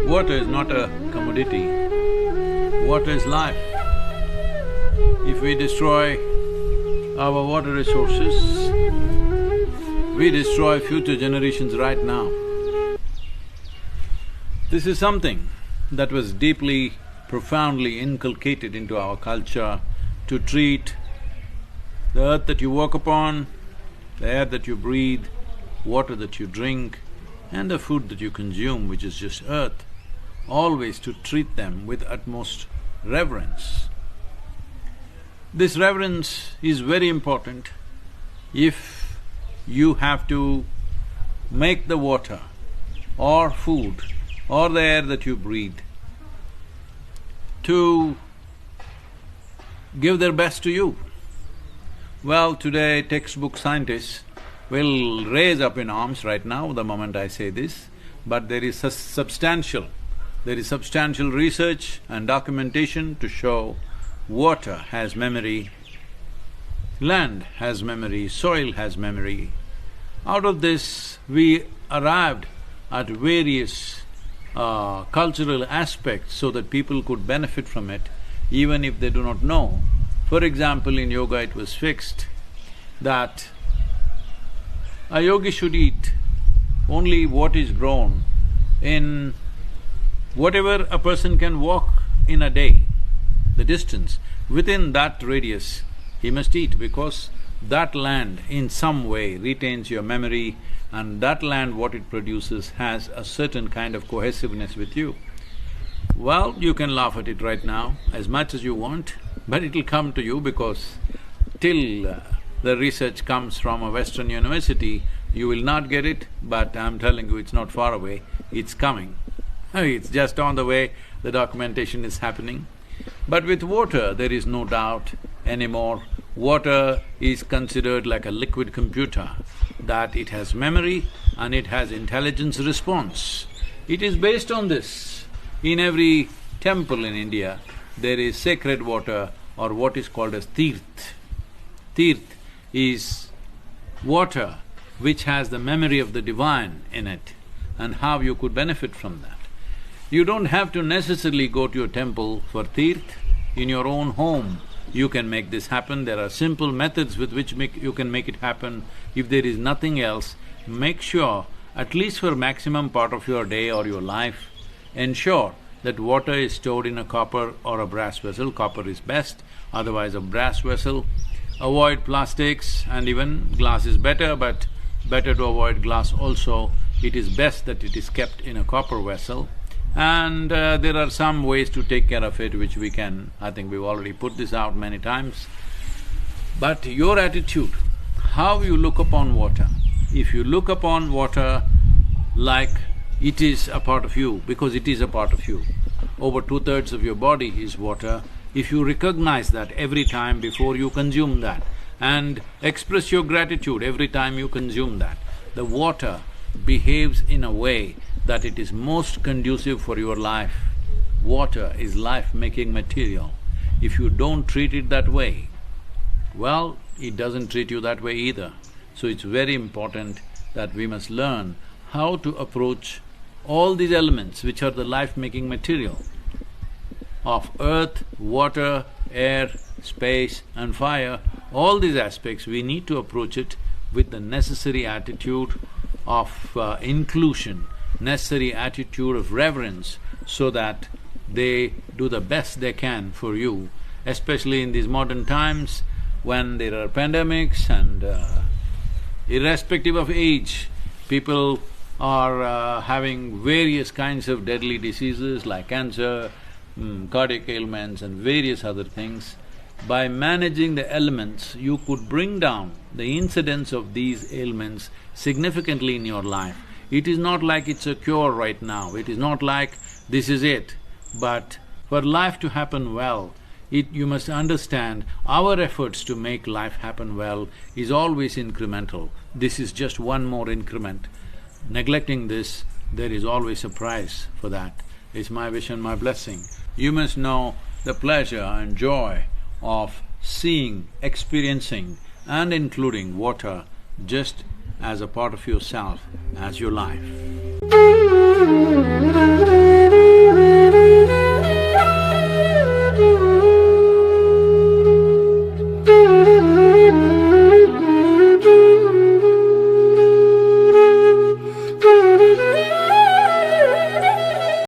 Water is not a commodity, water is life. If we destroy our water resources, we destroy future generations right now. This is something that was deeply, profoundly inculcated into our culture to treat the earth that you walk upon, the air that you breathe, water that you drink, and the food that you consume, which is just earth, always to treat them with utmost reverence. This reverence is very important if you have to make the water or food or the air that you breathe to give their best to you. Well, today textbook scientists will raise up in arms right now the moment I say this, but there is substantial research and documentation to show water has memory, land has memory, soil has memory. Out of this, we arrived at various cultural aspects so that people could benefit from it even if they do not know. For example, in yoga it was fixed that a yogi should eat only what is grown in whatever a person can walk in a day, the distance, within that radius he must eat, because that land in some way retains your memory, and that land, what it produces, has a certain kind of cohesiveness with you. Well, you can laugh at it right now as much as you want, but it'll come to you because till the research comes from a Western university, you will not get it, but I'm telling you, it's not far away, it's coming. It's just on the way, the documentation is happening. But with water, there is no doubt anymore. Water is considered like a liquid computer, that it has memory and it has intelligence response. It is based on this. In every temple in India, there is sacred water or what is called as tirth. Tirth is water which has the memory of the divine in it, and how you could benefit from that. You don't have to necessarily go to your temple for tirth. In your own home, you can make this happen. There are simple methods with which you can make it happen. If there is nothing else, make sure, at least for maximum part of your day or your life, ensure that water is stored in a copper or a brass vessel. Copper is best, otherwise a brass vessel. Avoid plastics, and even glass is better, but better to avoid glass also. It is best that it is kept in a copper vessel. And there are some ways to take care of it which we can… I think we've already put this out many times. But your attitude, how you look upon water, if you look upon water like it is a part of you, because it is a part of you, over 2/3 of your body is water, if you recognize that every time before you consume that and express your gratitude every time you consume that, the water behaves in a way that it is most conducive for your life. Water is life-making material. If you don't treat it that way, well, it doesn't treat you that way either. So it's very important that we must learn how to approach all these elements which are the life-making material of earth, water, air, space and fire. All these aspects, we need to approach it with the necessary attitude of inclusion, necessary attitude of reverence, so that they do the best they can for you, especially in these modern times when there are pandemics and irrespective of age, people are having various kinds of deadly diseases like cancer, cardiac ailments and various other things. By managing the elements, you could bring down the incidence of these ailments significantly in your life. It is not like it's a cure right now, it is not like this is it. But for life to happen well, you must understand our efforts to make life happen well is always incremental. This is just one more increment. Neglecting this, there is always a price for that. It's my wish and my blessing. You must know the pleasure and joy of seeing, experiencing and including water just as a part of yourself, as your life.